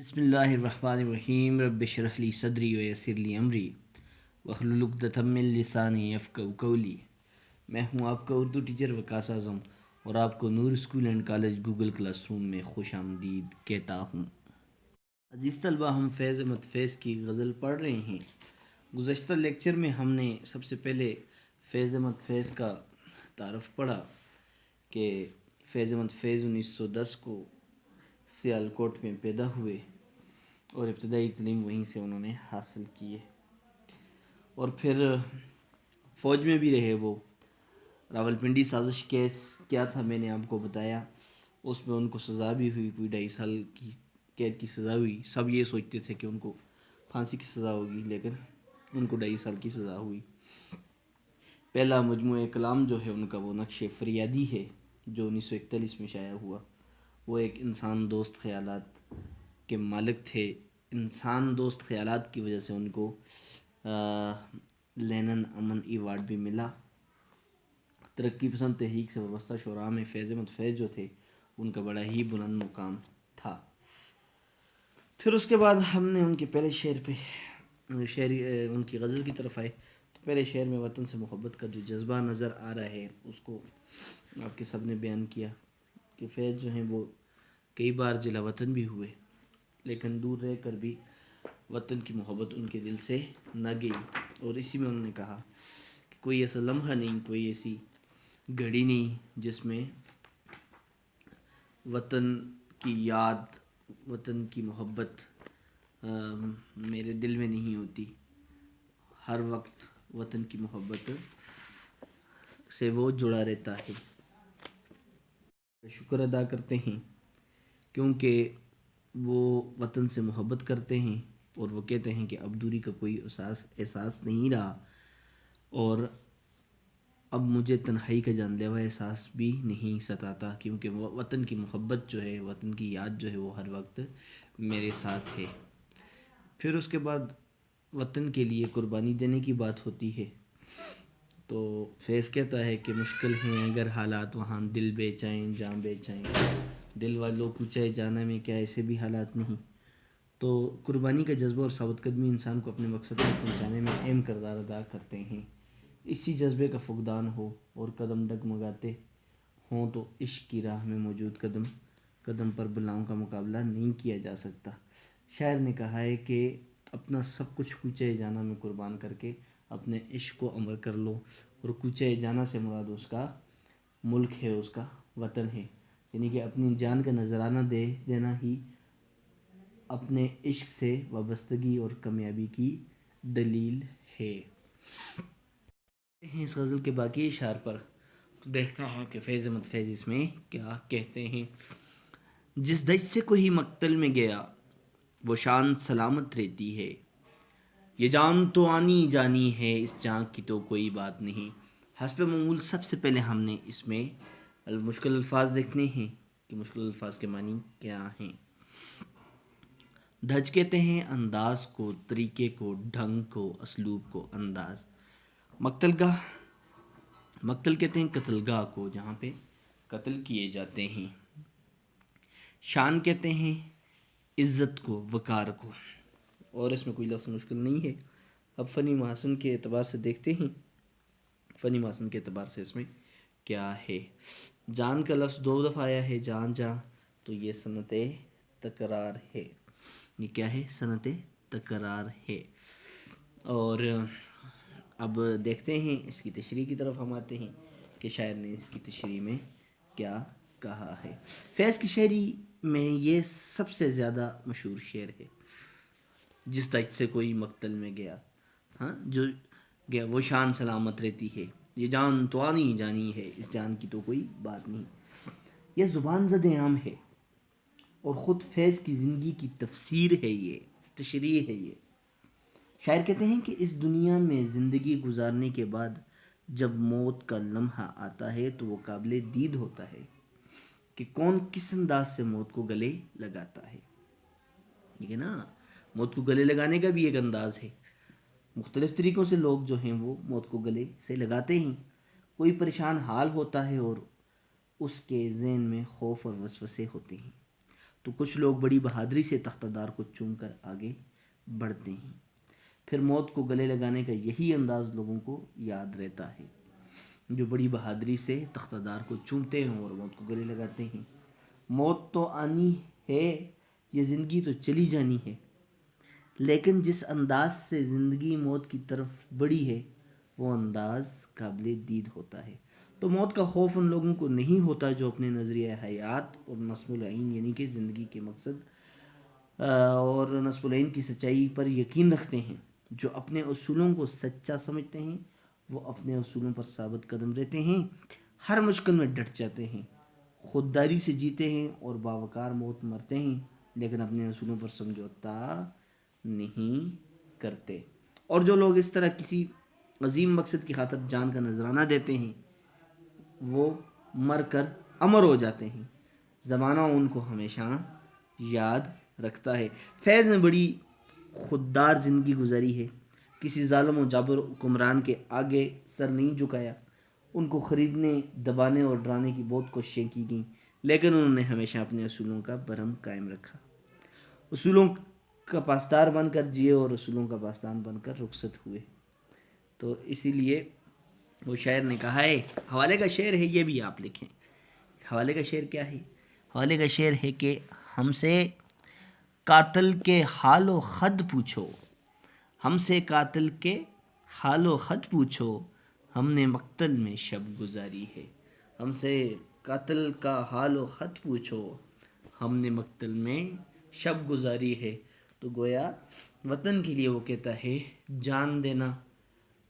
بسم اللہ الرحمن الرحیم رب اشرح لی صدری ویسر لی امری واحلل عقدۃ من لسانی یفقہوا قولی۔ میں ہوں آپ کا اردو ٹیچر وقاص اعظم اور آپ کو Noor school and college Google classroom میں خوش آمدید کہتا ہوں۔ عزیز طلبہ، ہم فیض احمد فیض کی غزل پڑھ رہے ہیں۔ گزشتہ لیکچر میں ہم نے سب سے پہلے فیض احمد فیض کا تعارف پڑھا کہ فیض احمد فیض 1910 کو سیالکوٹ میں پیدا ہوئے اور ابتدائی تعلیم وہیں سے انہوں نے حاصل کی ہے، اور پھر فوج میں بھی رہے۔ وہ راولپنڈی سازش کیس کیا تھا میں نے آپ کو بتایا، اس میں ان کو سزا بھی ہوئی، کوئی 2.5 سال کی قید کی سزا ہوئی۔ سب یہ سوچتے تھے کہ ان کو پھانسی کی سزا ہوگی، لیکن ان کو 2.5 سال کی سزا ہوئی۔ پہلا مجموعہ کلام جو ہے ان کا وہ نقش فریادی ہے، جو 1941 میں شائع ہوا۔ وہ ایک انسان دوست خیالات کے مالک تھے۔ انسان دوست خیالات کی وجہ سے ان کو لینن امن ایوارڈ بھی ملا۔ ترقی پسند تحریک سے وابستہ شعراء میں فیض احمد فیض جو تھے ان کا بڑا ہی بلند مقام تھا۔ پھر اس کے بعد ہم نے ان کے پہلے شعر پہ ان کی غزل کی طرف آئے تو پہلے شعر میں وطن سے محبت کا جو جذبہ نظر آ رہا ہے اس کو آپ کے سب نے بیان کیا کہ فیض جو ہیں وہ کئی بار جلا وطن بھی ہوئے، لیکن دور رہ کر بھی وطن کی محبت ان کے دل سے نہ گئی۔ اور اسی میں انہوں نے کہا کہ کوئی ایسا لمحہ نہیں، کوئی ایسی گھڑی نہیں جس میں وطن کی یاد، وطن کی محبت میرے دل میں نہیں ہوتی۔ ہر وقت وطن کی محبت سے وہ جڑا رہتا ہے۔ شکر ادا کرتے ہیں کیونکہ وہ وطن سے محبت کرتے ہیں، اور وہ کہتے ہیں کہ اب دوری کا کوئی احساس نہیں رہا، اور اب مجھے تنہائی کا جان لیوا احساس بھی نہیں ستاتا، کیونکہ وطن کی محبت جو ہے، وطن کی یاد جو ہے وہ ہر وقت میرے ساتھ ہے۔ پھر اس کے بعد وطن کے لیے قربانی دینے کی بات ہوتی ہے تو فیض کہتا ہے کہ مشکل ہیں اگر حالات وہاں دل بیچائیں جاں بیچائیں، دل والوں کوچے جانا میں کیا ایسے بھی حالات نہیں۔ تو قربانی کا جذبہ اور ثابت قدمی انسان کو اپنے مقصد تک پہنچانے میں اہم کردار ادا کرتے ہیں۔ اسی جذبے کا فقدان ہو اور قدم ڈگمگاتے ہوں تو عشق کی راہ میں موجود قدم قدم پر بلاؤں کا مقابلہ نہیں کیا جا سکتا۔ شاعر نے کہا ہے کہ اپنا سب کچھ کوچے جانا میں قربان کر کے اپنے عشق کو امر کر لو، اور کوچے جانا سے مراد اس کا ملک ہے، اس کا وطن ہے، یعنی کہ اپنی جان کا نذرانہ دے دینا ہی اپنے عشق سے وابستگی اور کامیابی کی دلیل ہے۔ اس غزل کے باقی اشعار پر تو دیکھتا ہوں کہ فیض احمد فیض اس میں کیا کہتے ہیں۔ جس دج سے کوئی مقتل میں گیا وہ شان سلامت رہتی ہے، یہ جان تو آنی جانی ہے اس جان کی تو کوئی بات نہیں۔ حسب معمول سب سے پہلے ہم نے اس میں مشکل الفاظ دیکھنے ہیں کہ مشکل الفاظ کے معنی کیا ہیں۔ دھج کہتے ہیں انداز کو، طریقے کو، ڈھنگ کو، اسلوب کو۔ انداز مقتل کہتے ہیں قتل گاہ کو، جہاں پہ قتل کیے جاتے ہیں۔ شان کہتے ہیں عزت کو، وقار کو، اور اس میں کوئی لفظ مشکل نہیں ہے۔ اب فنی محاسن کے اعتبار سے دیکھتے ہیں، فنی محاسن کے اعتبار سے اس میں کیا ہے۔ جان کا لفظ 2 دفعہ آیا ہے، جان جان، تو یہ صنعت تکرار ہے۔ یہ کیا ہے؟ صنعت تکرار ہے۔ اور اب دیکھتے ہیں اس کی تشریح کی طرف ہم آتے ہیں کہ شاعر نے اس کی تشریح میں کیا کہا ہے۔ فیض کی شاعری میں یہ سب سے زیادہ مشہور شعر ہے، جس دج سے کوئی مقتل میں گیا، جو گیا وہ شان سلامت رہتی ہے، یہ جان تو آنی جانی ہے اس جان کی تو کوئی بات نہیں۔ یہ زبان زد عام ہے اور خود فیض کی زندگی کی تفسیر ہے، یہ تشریح ہے۔ یہ شاعر کہتے ہیں کہ اس دنیا میں زندگی گزارنے کے بعد جب موت کا لمحہ آتا ہے تو وہ قابل دید ہوتا ہے کہ کون کس انداز سے موت کو گلے لگاتا ہے۔ ٹھیک ہے نا، موت کو گلے لگانے کا بھی ایک انداز ہے۔ مختلف طریقوں سے لوگ جو ہیں وہ موت کو گلے سے لگاتے ہیں۔ کوئی پریشان حال ہوتا ہے اور اس کے ذہن میں خوف اور وسوسے ہوتے ہیں، تو کچھ لوگ بڑی بہادری سے تختہ دار کو چوم کر آگے بڑھتے ہیں. پھر موت کو گلے لگانے کا یہی انداز لوگوں کو یاد رہتا ہے، جو بڑی بہادری سے تختہ دار کو چومتے ہیں اور موت کو گلے لگاتے ہیں. موت تو آنی ہے، یہ زندگی تو چلی جانی ہے، لیکن جس انداز سے زندگی موت کی طرف بڑھی ہے وہ انداز قابل دید ہوتا ہے. تو موت کا خوف ان لوگوں کو نہیں ہوتا جو اپنے نظریہ حیات اور نصب العین یعنی کہ زندگی کے مقصد اور نصب العین کی سچائی پر یقین رکھتے ہیں. جو اپنے اصولوں کو سچا سمجھتے ہیں وہ اپنے اصولوں پر ثابت قدم رہتے ہیں، ہر مشکل میں ڈٹ جاتے ہیں، خودداری سے جیتے ہیں اور باوقار موت مرتے ہیں، لیکن اپنے اصولوں پر سمجھوتا نہیں کرتے. اور جو لوگ اس طرح کسی عظیم مقصد کی خاطر جان کا نذرانہ دیتے ہیں وہ مر کر امر ہو جاتے ہیں. زمانہ ان کو ہمیشہ یاد رکھتا ہے. فیض نے بڑی خوددار زندگی گزاری ہے، کسی ظالم و جابر حکمران کے آگے سر نہیں جھکایا. ان کو خریدنے، دبانے اور ڈرانے کی بہت کوششیں کی گئیں، لیکن انہوں نے ہمیشہ اپنے اصولوں کا بھرم قائم رکھا. اصولوں کا پاسدار بن کر جیے اور اصولوں کا پاسدار بن کر رخصت ہوئے. تو اسی لیے وہ شاعر نے کہا ہے، حوالے کا شعر ہے، یہ بھی آپ لکھیں. حوالے کا شعر کیا ہے؟ حوالے کا شعر ہے کہ ہم سے قاتل کے حال و خد پوچھو، ہم سے قاتل کے حال و خد پوچھو، ہم نے مقتل میں شب گزاری ہے. ہم سے قاتل کا حال و خط پوچھو، ہم نے مقتل میں شب گزاری ہے. تو گویا وطن کے لیے وہ کہتا ہے جان دینا،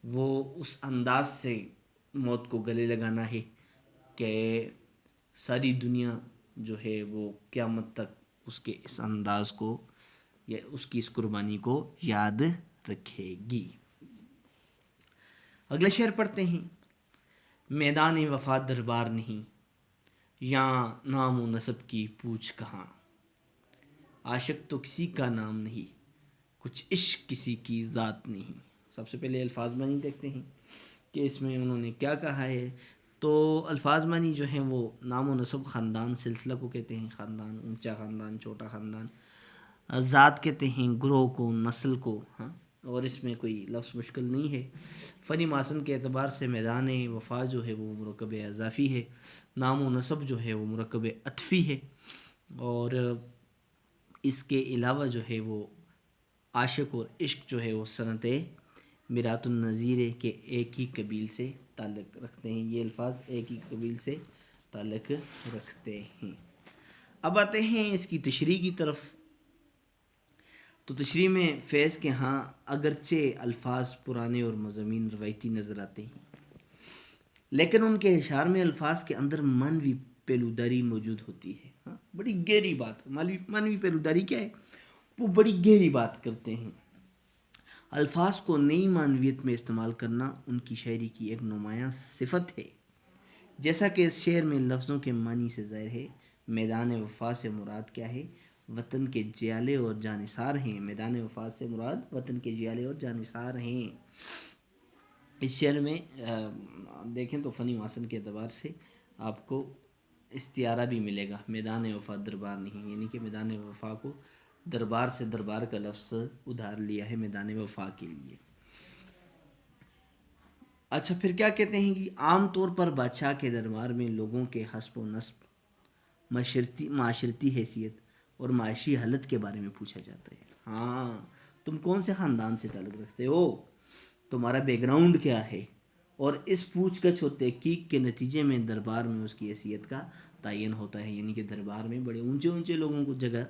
وہ اس انداز سے موت کو گلے لگانا ہے کہ ساری دنیا جو ہے وہ قیامت تک اس کے اس انداز کو یا اس کی اس قربانی کو یاد رکھے گی. اگلا شعر پڑھتے ہیں. میدان وفا دربار نہیں، یہاں نام و نسب کی پوچھ کہاں، عاشق تو کسی کا نام نہیں، کچھ عشق کسی کی ذات نہیں. سب سے پہلے الفاظ معنی دیکھتے ہیں کہ اس میں انہوں نے کیا کہا ہے. تو الفاظ معنی جو ہیں وہ نام و نسب خاندان سلسلہ کو کہتے ہیں، خاندان اونچا خاندان چھوٹا خاندان. ذات کہتے ہیں گروہ کو، نسل کو. ہاں، اور اس میں کوئی لفظ مشکل نہیں ہے. فنی ماسن کے اعتبار سے میدان وفا جو ہے وہ مرکب اضافی ہے، نام و نسب جو ہے وہ مرکب عطفی ہے، اور اس کے علاوہ جو ہے وہ عاشق اور عشق جو ہے وہ صنعت میرات النظیر کے ایک ہی قبیل سے تعلق رکھتے ہیں. یہ الفاظ ایک ہی قبیل سے تعلق رکھتے ہیں. اب آتے ہیں اس کی تشریح کی طرف. تو تشریح میں فیض کے ہاں اگرچہ الفاظ پرانے اور مضامین روایتی نظر آتے ہیں، لیکن ان کے اشعار میں الفاظ کے اندر معنوی پیلوداری موجود ہوتی ہے. ہاں، بڑی گہری بات. معنوی پیلوداری کیا ہے؟ وہ بڑی گہری بات کرتے ہیں. الفاظ کو نئی معنویت میں استعمال کرنا ان کی شاعری کی ایک نمایاں صفت ہے. جیسا کہ اس شعر میں لفظوں کے معنی سے ظاہر ہے، میدان وفا سے مراد کیا ہے؟ وطن کے جیالے اور جانثار ہیں. میدان وفا سے مراد وطن کے جیالے اور جانثار ہیں. اس شعر میں دیکھیں تو فنی ماسن کے اعتبار سے آپ کو استعارہ بھی ملے گا. میدان وفا دربار نہیں، یعنی کہ میدان وفا کو دربار سے دربار کا لفظ ادھار لیا ہے میدان وفا کے لیے. اچھا، پھر کیا کہتے ہیں کہ عام طور پر بادشاہ کے دربار میں لوگوں کے حسب و نسب، معاشرتی حیثیت اور معاشی حالت کے بارے میں پوچھا جاتا ہے. ہاں، تم کون سے خاندان سے تعلق رکھتے ہو، تمہارا بیک گراؤنڈ کیا ہے، اور اس پوچھ گچھ و تحقیق کے نتیجے میں دربار میں اس کی حیثیت کا تعین ہوتا ہے. یعنی کہ دربار میں بڑے اونچے اونچے لوگوں کو جگہ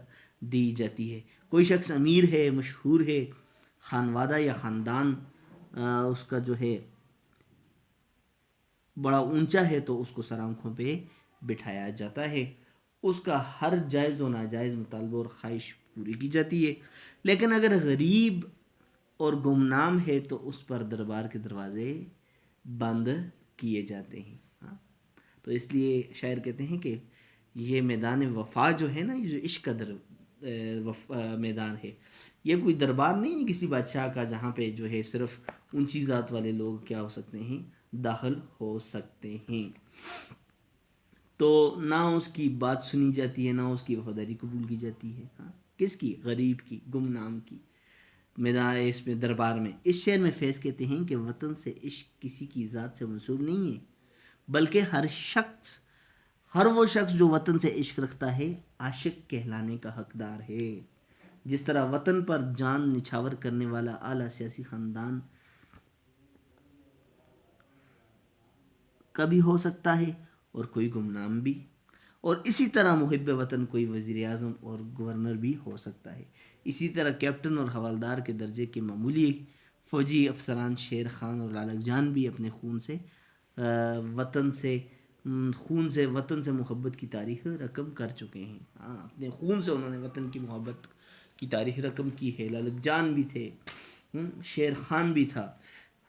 دی جاتی ہے. کوئی شخص امیر ہے، مشہور ہے، خانوادہ یا خاندان اس کا جو ہے بڑا اونچا ہے، تو اس کو سر آنکھوں پہ بٹھایا جاتا ہے. اس کا ہر جائز و ناجائز مطالبہ اور خواہش پوری کی جاتی ہے. لیکن اگر غریب اور گمنام ہے تو اس پر دربار کے دروازے بند کیے جاتے ہیں. ہاں، تو اس لیے شاعر کہتے ہیں کہ یہ میدان وفا جو ہے نا، یہ جو عشق کا میدان ہے، یہ کوئی دربار نہیں ہے کسی بادشاہ کا جہاں پہ جو ہے صرف اونچی ذات والے لوگ کیا ہو سکتے ہیں، داخل ہو سکتے ہیں. تو نہ اس کی بات سنی جاتی ہے، نہ اس کی وفاداری قبول کی جاتی ہے. ہاں، کس کی؟ غریب کی، گمنام کی. میدان اس میں دربار میں اس شعر میں فیض کہتے ہیں کہ وطن سے عشق کسی کی ذات سے منسوب نہیں ہے، بلکہ ہر وہ شخص جو وطن سے عشق رکھتا ہے عاشق کہلانے کا حقدار ہے. جس طرح وطن پر جان نچھاور کرنے والا اعلیٰ سیاسی خاندان کا بھی ہو سکتا ہے اور کوئی گمنام بھی، اور اسی طرح محب وطن کوئی وزیر اعظم اور گورنر بھی ہو سکتا ہے. اسی طرح کیپٹن اور حوالدار کے درجے کے معمولی فوجی افسران شیر خان اور لالک جان بھی اپنے خون سے وطن سے محبت کی تاریخ رقم کر چکے ہیں. ہاں، اپنے خون سے انہوں نے وطن کی محبت کی تاریخ رقم کی ہے. لالک جان بھی تھے، شیر خان بھی تھا.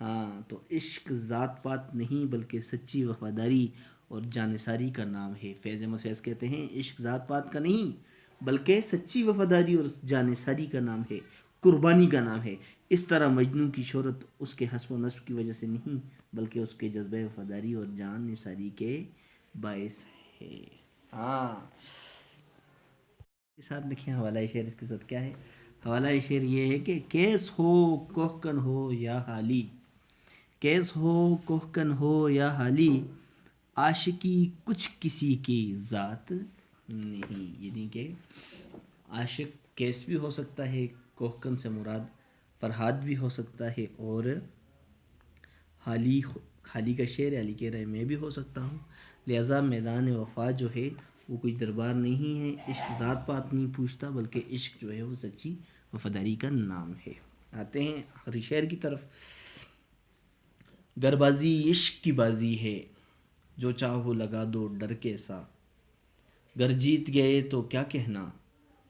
ہاں، تو عشق ذات پات نہیں بلکہ سچی وفاداری اور جانثاری کا نام ہے. فیض احمد فیض کہتے ہیں عشق ذات پات کا نہیں بلکہ سچی وفاداری اور جانثاری کا نام ہے، قربانی کا نام ہے. اس طرح مجنوں کی شہرت اس کے حسب و نسب کی وجہ سے نہیں بلکہ اس کے جذبہ وفاداری اور جان نثاری کے باعث ہے. ہاں، کے ساتھ لکھیں حوالہ شعر. اس کے ساتھ کیا ہے حوالہ شعر؟ یہ ہے کہ کیس ہو کوہکن ہو یا حالی، کیس ہو کوہکن ہو یا حالی، عاشقی کچھ کسی کی ذات نہیں. یعنی کہ عاشق کیس بھی ہو سکتا ہے، کوہکن سے مراد فرہاد بھی ہو سکتا ہے، اور حالی کا شعر علی کہہ رہے میں بھی ہو سکتا ہوں. لہٰذا میدان وفا جو ہے وہ کوئی دربار نہیں ہے. عشق ذات پات نہیں پوچھتا بلکہ عشق جو ہے وہ سچی وفاداری کا نام ہے. آتے ہیں آخری شعر کی طرف. گر بازی عشق کی بازی ہے، جو چاہو لگا دو ڈر کے سا، گر جیت گئے تو کیا کہنا،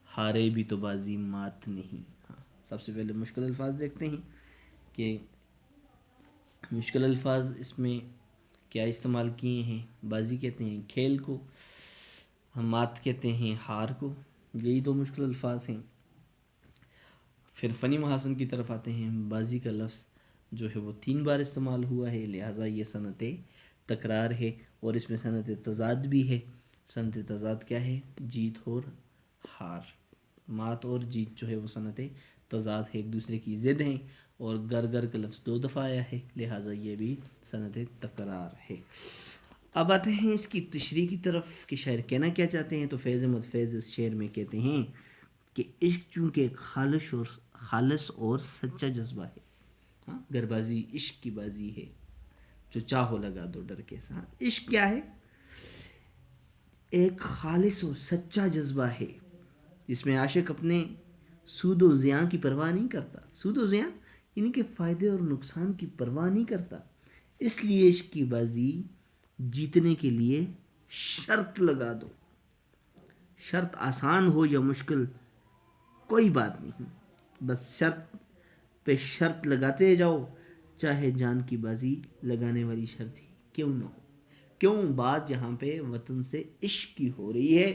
ہارے بھی تو بازی مات نہیں. ہاں، سب سے پہلے مشکل الفاظ دیکھتے ہیں کہ مشکل الفاظ اس میں کیا استعمال کیے ہیں. بازی کہتے ہیں کھیل کو، ہم مات کہتے ہیں ہار کو. یہی دو مشکل الفاظ ہیں. پھر فنی محاسن کی طرف آتے ہیں. بازی کا لفظ جو ہے وہ 3 بار استعمال ہوا ہے، لہٰذا یہ صنعت تکرار ہے، اور اس میں صنعت تضاد بھی ہے. صنعت تضاد کیا ہے؟ جیت اور ہار. مات اور جیت جو ہے وہ صنعت تضاد ہے، ایک دوسرے کی ضد ہیں. اور گر کا لفظ 2 دفعہ آیا ہے، لہٰذا یہ بھی صنعت تکرار ہے. اب آتے ہیں اس کی تشریح کی طرف کہ شاعر کہنا کیا چاہتے ہیں. تو فیض احمد فیض اس شعر میں کہتے ہیں کہ عشق چونکہ ایک خالص اور سچا جذبہ ہے. ہاں، گر بازی عشق کی بازی ہے، جو چاہو لگا دو ڈر کے سا. عشق کیا ہے؟ ایک خالص اور سچا جذبہ ہے جس میں عاشق اپنے سود و زیاں کی پرواہ نہیں کرتا. سود و زیاں یعنی کہ فائدے اور نقصان کی پرواہ نہیں کرتا. اس لیے عشق کی بازی جیتنے کے لیے شرط لگا دو. شرط آسان ہو یا مشکل کوئی بات نہیں، بس شرط پہ شرط لگاتے جاؤ، چاہے جان کی بازی لگانے والی شرط ہی کیوں نہ ہو. کیوں؟ بات یہاں پہ وطن سے عشق کی ہو رہی ہے.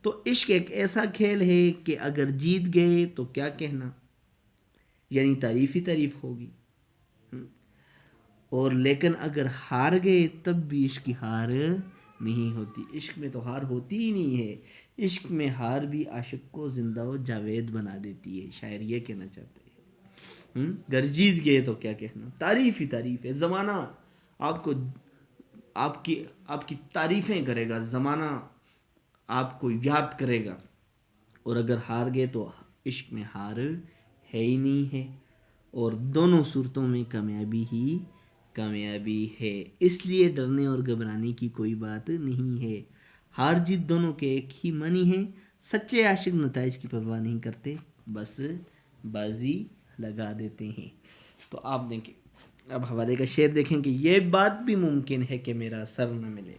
تو عشق ایک ایسا کھیل ہے کہ اگر جیت گئے تو کیا کہنا، یعنی تعریف ہی تعریف ہوگی. اور لیکن اگر ہار گئے تب بھی عشق کی ہار نہیں ہوتی. عشق میں تو ہار ہوتی ہی نہیں ہے. عشق میں ہار بھی عاشق کو زندہ و جاوید بنا دیتی ہے. شاعر یہ کہنا چاہتے ہیں. گر جیت گئے تو کیا کہنا، تعریف ہی تعریف ہے. زمانہ آپ کی تعریفیں کرے گا، زمانہ آپ کو یاد کرے گا. اور اگر ہار گئے تو عشق میں ہار ہے ہی نہیں ہے، اور دونوں صورتوں میں کامیابی ہی کامیابی ہے. اس لیے ڈرنے اور گھبرانے کی کوئی بات نہیں ہے. ہار جیت دونوں کے ایک ہی معنی ہیں. سچے عاشق نتائج کی پرواہ نہیں کرتے، بس بازی لگا دیتے ہیں. تو آپ دیکھیں، اب حوالے کا شعر دیکھیں کہ یہ بات بھی ممکن ہے کہ میرا سر نہ ملے.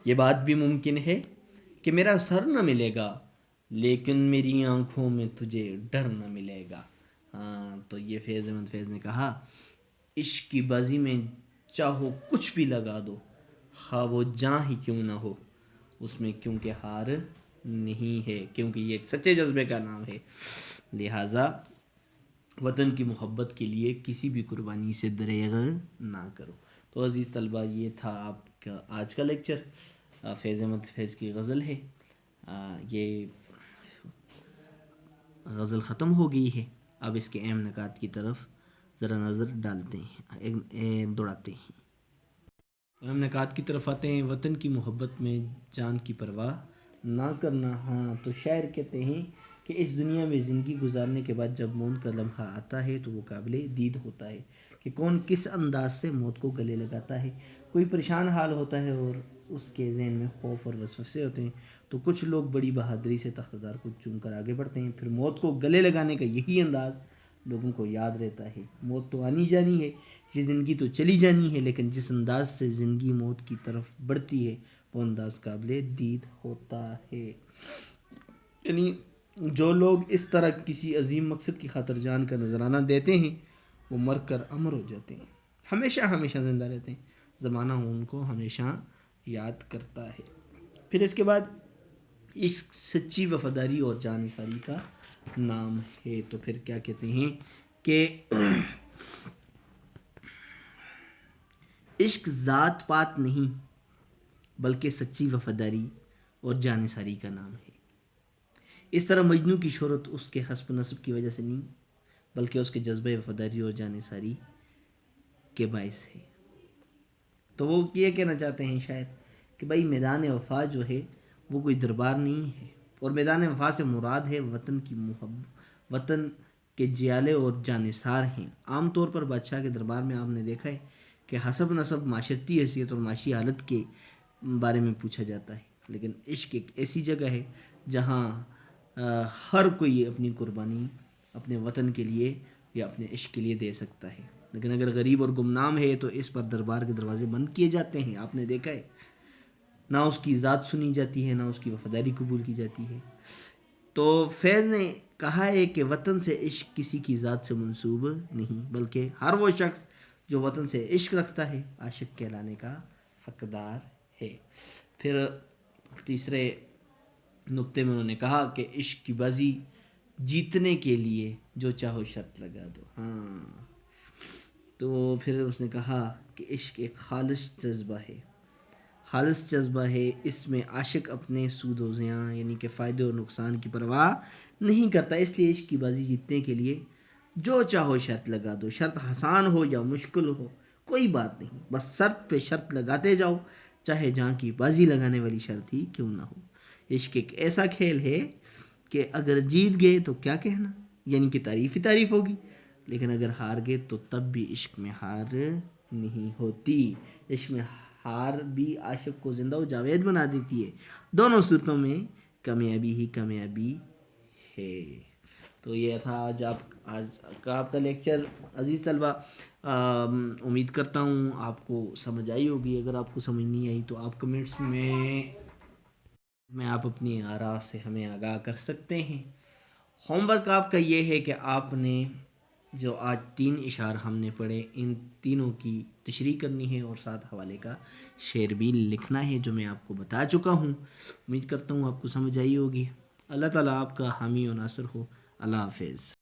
یہ بات بھی ممکن ہے کہ میرا سر نہ ملے گا، لیکن میری آنکھوں میں تجھے ڈر نہ ملے گا. ہاں، تو یہ فیض احمد فیض نے کہا عشق کی بازی میں چاہو کچھ بھی لگا دو، خواہ وہ جاں ہی کیوں نہ ہو، اس میں کیونکہ ہار نہیں ہے، کیونکہ یہ ایک سچے جذبے کا نام ہے. لہٰذا وطن کی محبت کے لیے کسی بھی قربانی سے دریغ نہ کرو. تو عزیز طلبہ یہ تھا آپ کا آج کا لیکچر. فیض احمد فیض کی غزل ہے. یہ غزل ختم ہو گئی ہے. اب اس کے اہم نکات کی طرف ذرا نظر ڈالتے ہیں، دوڑاتے ہیں. اہم نکات کی طرف آتے ہیں. وطن کی محبت میں جان کی پرواہ نہ کرنا. ہاں تو شاعر کہتے ہیں کہ اس دنیا میں زندگی گزارنے کے بعد جب موت کا لمحہ آتا ہے تو وہ قابل دید ہوتا ہے کہ کون کس انداز سے موت کو گلے لگاتا ہے. کوئی پریشان حال ہوتا ہے اور اس کے ذہن میں خوف اور وسوسے ہوتے ہیں تو کچھ لوگ بڑی بہادری سے تخت دار کو چوم کر آگے بڑھتے ہیں. پھر موت کو گلے لگانے کا یہی انداز لوگوں کو یاد رہتا ہے. موت تو آنی جانی ہے، یہ زندگی تو چلی جانی ہے، لیکن جس انداز سے زندگی موت کی طرف بڑھتی ہے وہ انداز قابل دید ہوتا ہے. یعنی جو لوگ اس طرح کسی عظیم مقصد کی خاطر جان کا نذرانہ دیتے ہیں وہ مر کر امر ہو جاتے ہیں، ہمیشہ ہمیشہ زندہ رہتے ہیں. زمانہ ان کو ہمیشہ یاد کرتا ہے. پھر اس کے بعد عشق سچی وفاداری اور جانثاری کا نام ہے. تو پھر کیا کہتے ہیں کہ عشق ذات پات نہیں بلکہ سچی وفاداری اور جانثاری کا نام ہے. اس طرح مجنوں کی شہرت اس کے حسب نسب کی وجہ سے نہیں بلکہ اس کے جذبہ وفاداری اور جانثاری کے باعث ہے. تو وہ یہ کہنا چاہتے ہیں شاید کہ بھائی میدان وفا جو ہے وہ کوئی دربار نہیں ہے، اور میدان وفا سے مراد ہے وطن کی محبت، وطن کے جیالے اور جانثار ہیں. عام طور پر بادشاہ کے دربار میں آپ نے دیکھا ہے کہ حسب نسب، معاشرتی حیثیت اور معاشی حالت کے بارے میں پوچھا جاتا ہے. لیکن عشق ایک ایسی جگہ ہے جہاں ہر کوئی اپنی قربانی اپنے وطن کے لیے یا اپنے عشق کے لیے دے سکتا ہے. لیکن اگر غریب اور گمنام ہے تو اس پر دربار کے دروازے بند کیے جاتے ہیں. آپ نے دیکھا ہے نہ اس کی ذات سنی جاتی ہے، نہ اس کی وفاداری قبول کی جاتی ہے. تو فیض نے کہا ہے کہ وطن سے عشق کسی کی ذات سے منسوب نہیں بلکہ ہر وہ شخص جو وطن سے عشق رکھتا ہے عاشق کہلانے کا حقدار ہے. پھر تیسرے نقطے میں انہوں نے کہا کہ عشق کی بازی جیتنے کے لیے جو چاہو شرط لگا دو. ہاں تو پھر اس نے کہا کہ عشق ایک خالص جذبہ ہے، خالص جذبہ ہے. اس میں عاشق اپنے سود و زیاں یعنی کہ فائدے اور نقصان کی پرواہ نہیں کرتا. اس لیے عشق کی بازی جیتنے کے لیے جو چاہو شرط لگا دو. شرط آسان ہو یا مشکل ہو کوئی بات نہیں، بس شرط پہ شرط لگاتے جاؤ، چاہے جہاں کی بازی لگانے والی شرط ہی کیوں نہ ہو. عشق ایک ایسا کھیل ہے کہ اگر جیت گئے تو کیا کہنا، یعنی کہ تعریف ہی تعریف ہوگی، لیکن اگر ہار گئے تو تب بھی عشق میں ہار نہیں ہوتی. عشق میں ہار بھی عاشق کو زندہ و جاوید بنا دیتی ہے. دونوں صورتوں میں کامیابی ہی کامیابی ہے. تو یہ تھا آج کا آپ کا لیکچر. عزیز طلبہ امید کرتا ہوں آپ کو سمجھ آئی ہوگی. اگر آپ کو سمجھ نہیں آئی تو آپ کمنٹس میں آپ اپنی آراء سے ہمیں آگاہ کر سکتے ہیں. ہوم ورک آپ کا یہ ہے کہ آپ نے جو آج 3 اشعار ہم نے پڑھے ان تینوں کی تشریح کرنی ہے اور ساتھ حوالے کا شعر بھی لکھنا ہے جو میں آپ کو بتا چکا ہوں. امید کرتا ہوں آپ کو سمجھ آئی ہوگی. اللہ تعالیٰ آپ کا حامی و ناصر ہو. اللہ حافظ.